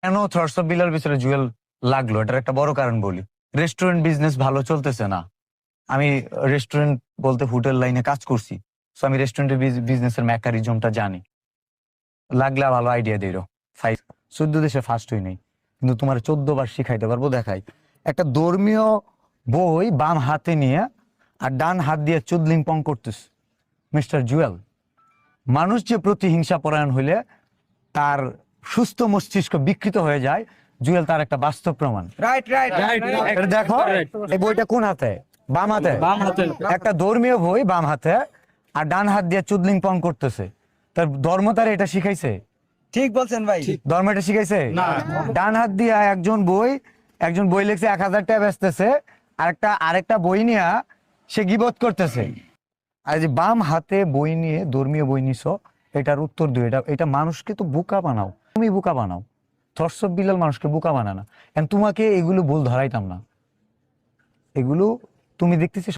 কেন thoughts of বিলার ভিতরে জুয়েল লাগলো, এটার একটা বড় কারণ বলি। রেস্টুরেন্ট বিজনেস ভালো চলতেছে না। আমি রেস্টুরেন্ট বলতে হোটেল লাইনে কাজ করছি, তো আমি রেস্টুরেন্টের বিজনেসের মেকানিজমটা জানি। লাগলে ভালো আইডিয়া দিল। 14 দেশে ফার্স্ট হই নাই, কিন্তু তোমার 14 বার শিখাইতে পারবো। দেখাই একটা ধর্মীয় বই বাম হাতে নিয়ে আর ডান হাত দিয়ে চুদলিং পং করতেছে মিস্টার জুয়েল। মানুষ যে প্রতিহিংসা পরায়ণ হইলে তার সুস্থ মস্তিষ্ক বিকৃত হয়ে যায়, জুয়েল তার একটা বাস্তব প্রমাণ। রাইট রাইট এটা দেখো, এই বইটা কোন হাতে? বাম হাতে। একটা ধর্মীয় বই বাম হাতে আর ডান হাত দিয়ে চুদলিং পং করতেছে। তার ধর্ম তার এটা শিখাইছে? ঠিক বলছেন ভাই। ধর্ম এটা শিখাইছে? ডান হাত দিয়ে একজন বই লিখছে 1000 টাকা বেচতেছে, আরেকটা বই নিয়ে সে গীবত করতেছে। আর যে বাম হাতে বই নিয়ে ধর্মীয় বই নিছো, এটার উত্তর দিও। এটা মানুষকে তো বোকা বানাও, তুমি বোকা বানাও। থটস অফ বিলাল মানুষকে বোকা বানায় না। তোমাকে এগুলো ভুল ধরাইতাম না, এগুলো তুমি দেখতেছি